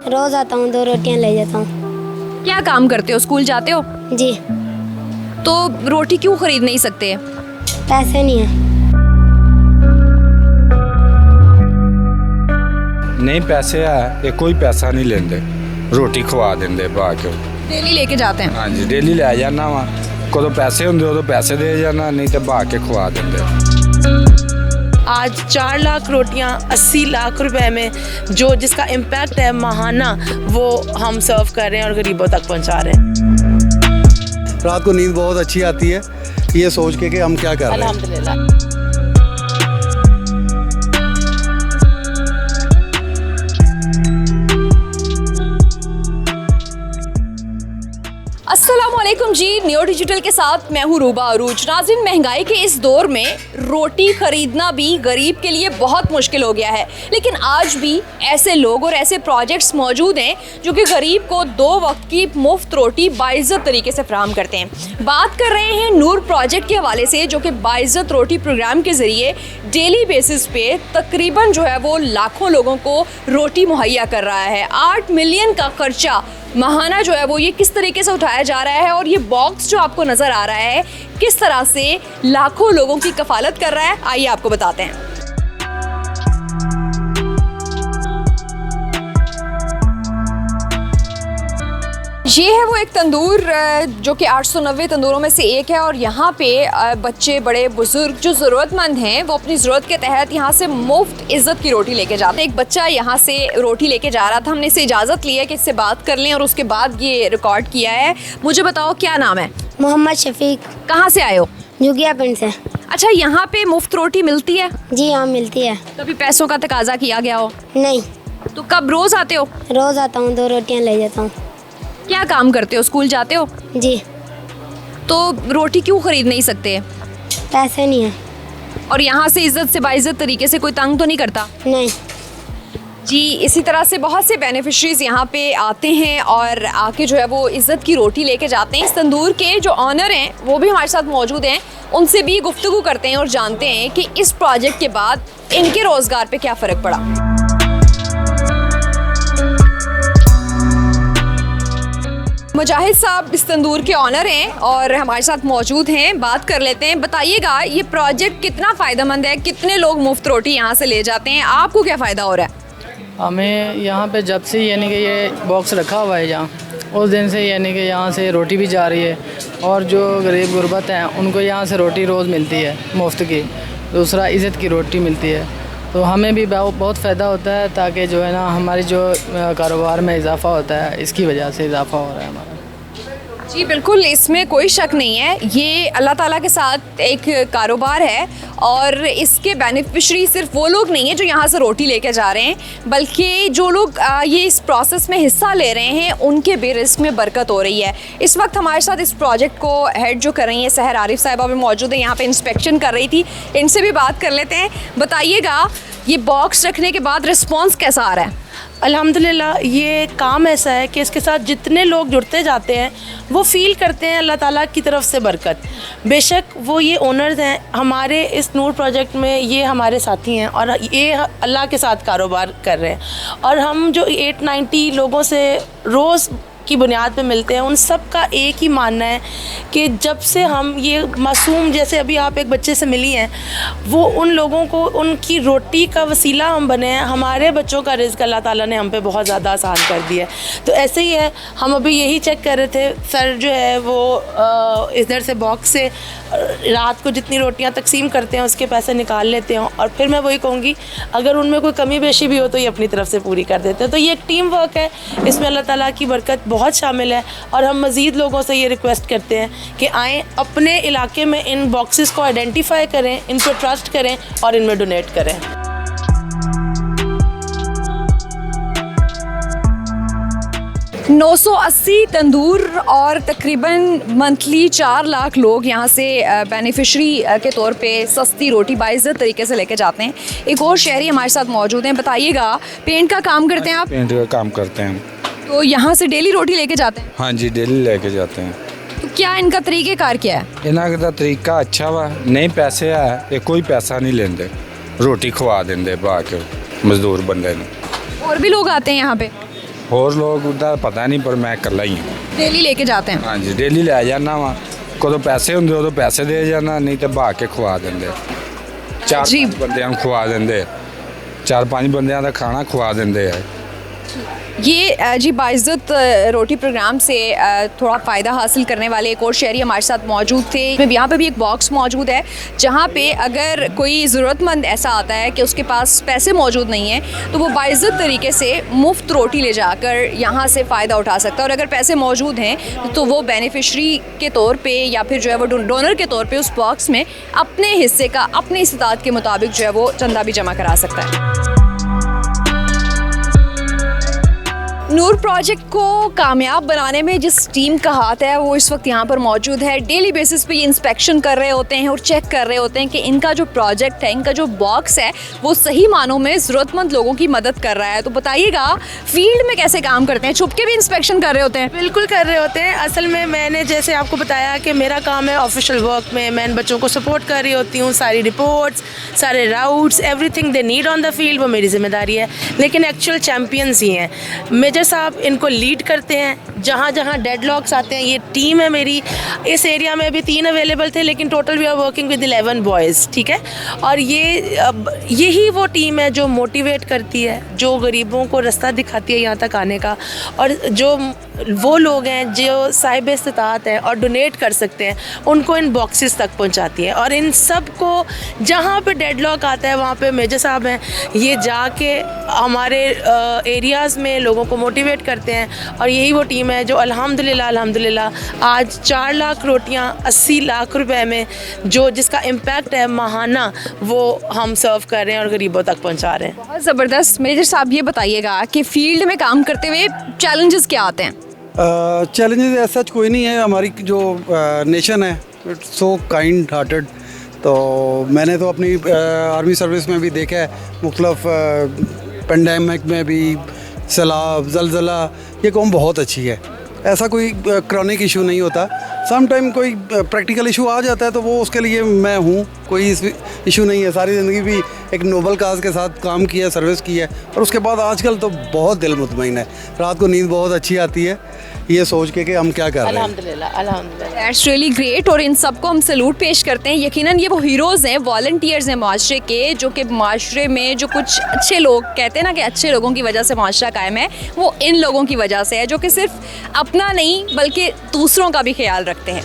रोज आता हूँ, 2 रोटियाँ ले जाता हूँ। क्या काम करते हो, स्कूल जाते हो? जी। तो रोटी क्यों खरीद नहीं सकते? पैसे नहीं है। नहीं पैसे है, ये कोई पैसा नहीं लेंदे, रोटी खवा देंदे बाकी। डेली लेके जाते हैं? हाँ जी, डेली ले जाना वा, कदों पैसे होंदे उदों पैसे दे जाना, नहीं तो बहा के खवा देंदे। आज 4 लाख रोटियां 80 लाख रुपए में जो जिसका इम्पैक्ट है माहाना, वो हम सर्व कर रहे हैं और गरीबों तक पहुंचा रहे हैं। रात को नींद बहुत अच्छी आती है ये सोच के कि हम क्या कर रहे हैं। अल्हम्दुलिल्लाह। अस्सलामुअलैकुम जी, नियो डिजिटल के साथ मैं हूँ रूबा अरूज। नाज़रीन, महंगाई के इस दौर में रोटी खरीदना भी गरीब के लिए बहुत मुश्किल हो गया है, लेकिन आज भी ऐसे लोग और ऐसे प्रोजेक्ट्स मौजूद हैं जो कि गरीब को 2 वक्त की मुफ्त रोटी बाइज्जत तरीके से फराहम करते हैं। बात कर रहे हैं नूर प्रोजेक्ट के हवाले से, जो कि बाइज्जत रोटी प्रोग्राम के ज़रिए डेली बेसिस पे तकरीबन जो है वो लाखों लोगों को रोटी मुहैया कर रहा है। 8 मिलियन का खर्चा माहाना जो है वो ये किस तरीके से उठाया जा रहा है, और ये बॉक्स जो आपको नज़र आ रहा है किस तरह से लाखों लोगों की कफालत कर रहा है, आइए आपको बताते हैं। ये है वो एक तंदूर जो कि 890 तंदूरों में से एक है, और यहाँ पे बच्चे बड़े बुजुर्ग जो ज़रूरतमंद हैं वो अपनी ज़रूरत के तहत यहाँ से मुफ्त इज़्ज़त की रोटी लेके जाते हैं। एक बच्चा यहाँ से रोटी लेके जा रहा था, हमने इससे इजाज़त ली है कि इससे बात कर लें और उसके बाद ये रिकॉर्ड किया है। मुझे बताओ क्या नाम है? मोहम्मद शफीक। कहाँ से आए हो? जुगिया पिंड से। अच्छा, यहाँ पे मुफ्त रोटी मिलती है? जी हाँ, मिलती है। कभी पैसों का तकाजा किया गया हो? नहीं। तो कब रोज़ आते हो? रोज आता हूँ, 2 रोटियाँ ले जाता हूँ। क्या काम करते हो, स्कूल जाते हो? जी। तो रोटी क्यों खरीद नहीं सकते? पैसे नहीं है। और यहाँ से इज़्ज़त से बाइज़्ज़त तरीके से कोई तंग तो नहीं करता? नहीं। जी, इसी तरह से बहुत से बेनिफिशरीज़ यहाँ पे आते हैं और आके जो है वो इज़्ज़त की रोटी लेके जाते हैं। इस तंदूर के जो ऑनर हैं वो भी हमारे साथ मौजूद हैं, उनसे भी गुफ्तगू करते हैं और जानते हैं कि इस प्रोजेक्ट के बाद इनके रोज़गार पे क्या फ़र्क पड़ा। मुजाहिद साहब इस तंदूर के ऑनर हैं और हमारे साथ मौजूद हैं, बात कर लेते हैं। बताइएगा ये प्रोजेक्ट कितना फ़ायदेमंद है, कितने लोग मुफ्त रोटी यहाँ से ले जाते हैं, आपको क्या फ़ायदा हो रहा है? हमें यहाँ पे जब से यानी कि ये बॉक्स रखा हुआ है यहाँ, उस दिन से यानी कि यहाँ से रोटी भी जा रही है, और जो गरीब गुरबत हैं उनको यहाँ से रोटी रोज़ मिलती है मुफ्त की। दूसरा इज़्ज़त की रोटी मिलती है, तो हमें भी बहुत फ़ायदा होता है, ताकि जो है ना हमारी जो कारोबार में इजाफ़ा होता है, इसकी वजह से इजाफ़ा हो रहा है हमारा। जी बिल्कुल, इसमें कोई शक नहीं है, ये अल्लाह ताला के साथ एक कारोबार है और इसके बेनिफिशरी सिर्फ वो लोग नहीं हैं जो यहाँ से रोटी लेके जा रहे हैं, बल्कि जो लोग ये इस प्रोसेस में हिस्सा ले रहे हैं उनके भी रिस्क में बरकत हो रही है। इस वक्त हमारे साथ इस प्रोजेक्ट को हेड जो कर रही हैं सहर आरिफ साहिबा भी मौजूद है, यहाँ पे इंस्पेक्शन कर रही थी, इनसे भी बात कर लेते हैं। बताइएगा ये बॉक्स रखने के बाद रिस्पॉन्स कैसा आ रहा है? अल्हम्दुलिल्लाह, ये काम ऐसा है कि इसके साथ जितने लोग जुड़ते जाते हैं वो फ़ील करते हैं अल्लाह ताला की तरफ से बरकत। बेशक वो ये ओनर्स हैं हमारे इस नूर प्रोजेक्ट में, ये हमारे साथी हैं और ये अल्लाह के साथ कारोबार कर रहे हैं, और हम जो 890 लोगों से रोज़ की बुनियाद पे मिलते हैं, उन सब का एक ही मानना है कि जब से हम ये मासूम, जैसे अभी आप एक बच्चे से मिली हैं, वो उन लोगों को उनकी रोटी का वसीला हम बने हैं। हमारे बच्चों का रिज़्क अल्लाह ताला ने हम पे बहुत ज़्यादा आसान कर दिया है। तो ऐसे ही है, हम अभी यही चेक कर रहे थे, सर जो है वो इधर से बॉक्स से रात को जितनी रोटियां तकसीम करते हैं उसके पैसे निकाल लेते हैं, और फिर मैं वही कहूँगी अगर उनमें कोई कमी बेशी भी हो तो ये अपनी तरफ से पूरी कर देते हैं। तो ये एक टीम वर्क है, इसमें अल्लाह ताला की बरकत बहुत शामिल है, और हम मज़ीद लोगों से ये रिक्वेस्ट करते हैं कि आएँ, अपने इलाके में इन बॉक्सेस को आइडेंटिफाई करें, इन पर ट्रस्ट करें और इनमें डोनेट करें। 980 तंदूर और तकरीबन मंथली 4 लाख लोग यहाँ से बेनिफिशरी के तौर पे सस्ती रोटी बाइज़्ज़त तरीके से लेके जाते हैं। एक और शहरी हमारे साथ मौजूद हैं, बताइएगा पेंट का काम करते हैं आप? पेंट का काम करते हैं। तो यहाँ से डेली रोटी लेके जाते हैं? हाँ जी, डेली लेके जाते हैं। तो क्या इनका तरीक़ेकार क्या है? इन्हों का तरीका अच्छा वा, नहीं पैसे है, ये कोई पैसा नहीं लेंदे, रोटी खवा देंदे बाकी मजदूर बंदे ने। और भी लोग आते हैं यहाँ पे? ਹੋਰ ਲੋਕ ਦਾ ਪਤਾ ਨਹੀਂ ਪਰ ਮੈਂ ਇਕੱਲਾ ਹੀ ਹਾਂ। डेली लेके जाते हैं। ਹਾਂਜੀ ਡੇਲੀ ਲੈ ਜਾਂਦਾ ਵਾਂ, ਕਦੋਂ ਪੈਸੇ ਹੁੰਦੇ ਉਦੋਂ ਪੈਸੇ ਦੇ ਜਾਂਦਾ, ਨਹੀਂ ਤੇ ਬਹਾ ਕੇ ਖਵਾ ਦਿੰਦੇ। ਚਾਰ ਜੀ। ਪੰਜ ਬੰਦਿਆਂ ਨੂੰ ਖਵਾ ਦਿੰਦੇ, 4-5 ਬੰਦਿਆਂ ਦਾ ਖਾਣਾ ਖਵਾ ਦਿੰਦੇ ਆ। ये जी बाइज्जत रोटी प्रोग्राम से थोड़ा फ़ायदा हासिल करने वाले एक और शहरी हमारे साथ मौजूद थे। यहाँ पे भी एक बॉक्स मौजूद है जहाँ पे अगर कोई ज़रूरतमंद ऐसा आता है कि उसके पास पैसे मौजूद नहीं हैं तो वो बाइज्जत तरीके से मुफ्त रोटी ले जाकर यहाँ से फ़ायदा उठा सकता है, और अगर पैसे मौजूद हैं तो वो बेनिफिशरी के तौर पे या फिर जो है वो डोनर के तौर पे उस बॉक्स में अपने हिस्से का अपनी इस्तात के मुताबिक जो है वो चंदा भी जमा करा सकता है। नूर प्रोजेक्ट को कामयाब बनाने में जिस टीम का हाथ है वो इस वक्त यहाँ पर मौजूद है। डेली बेसिस पे ये इंस्पेक्शन कर रहे होते हैं और चेक कर रहे होते हैं कि इनका जो प्रोजेक्ट है, इनका जो बॉक्स है वो सही मानों में ज़रूरतमंद लोगों की मदद कर रहा है। तो बताइएगा फील्ड में कैसे काम करते हैं, छुप के भी इंस्पेक्शन कर रहे होते हैं? बिल्कुल कर रहे होते हैं। असल में मैंने जैसे आपको बताया कि मेरा काम है ऑफिशियल वर्क में, मैं इन बच्चों को सपोर्ट कर रही होती हूँ, सारी रिपोर्ट्स, सारे routes, everything they need on the field वो मेरी जिम्मेदारी है। लेकिन एक्चुअल चैम्पियंस ही हैं। मेजर साहब इनको लीड करते हैं। जहाँ जहाँ डेडलॉक्स आते हैं, ये टीम है मेरी। इस एरिया में अभी 3 अवेलेबल थे, लेकिन total we are working with 11 boys, ठीक है। और यही वो टीम है जो मोटिवेट करती है, जो गरीबों को रास्ता दिखाती है यहाँ तक आने का, और जो वो लोग हैं जो साहिब इस्तात हैं और डोनेट कर सकते हैं उनको इन बॉक्सेस तक पहुँचाती है। और इन सब को जहाँ पे डेडलॉक आता है वहाँ पे मेजर साहब हैं, ये जाके हमारे एरियाज़ में लोगों को मोटिवेट करते हैं। और यही वो टीम है जो अल्हम्दुलिल्लाह आज 4 लाख रोटियाँ 80 लाख रुपए में जो जिसका इम्पैक्ट है माहाना, वो हम सर्व कर रहे हैं और गरीबों तक पहुँचा रहे हैं। बहुत ज़बरदस्त। मेजर साहब ये बताइएगा कि फील्ड में काम करते हुए चैलेंजेस क्या आते हैं? चैलेंजेस ऐसा कोई नहीं है। हमारी जो नेशन है इट्स सो काइंड हार्टेड। तो मैंने तो अपनी आर्मी सर्विस में भी देखा है, मुख्तलिफ पेंडेमिक में भी, सैलाब, ज़लज़ला, ये कौम बहुत अच्छी है। ऐसा कोई क्रॉनिक इशू नहीं होता। सम टाइम कोई प्रैक्टिकल इशू आ जाता है तो वो उसके लिए मैं हूँ, कोई इशू नहीं है। सारी ज़िंदगी भी एक नोबल काज के साथ काम किया, सर्विस की है, और उसके बाद आजकल तो बहुत दिल मुतमईन है। रात को नींद बहुत अच्छी आती है ये सोच के कि हम क्या कर रहे हैं। अल्हम्दुलिल्लाह। That's really great. और इन सबको हम सैल्यूट पेश करते हैं। यकीनन ये वो हीरोज़ हैं, वॉलंटियर्स हैं माशरे के, जो कि माशरे में जो कुछ अच्छे लोग कहते हैं ना कि अच्छे लोगों की वजह से माशरा कायम है, वो इन लोगों की वजह से है, जो कि सिर्फ अपना नहीं बल्कि दूसरों का भी ख्याल रखते हैं।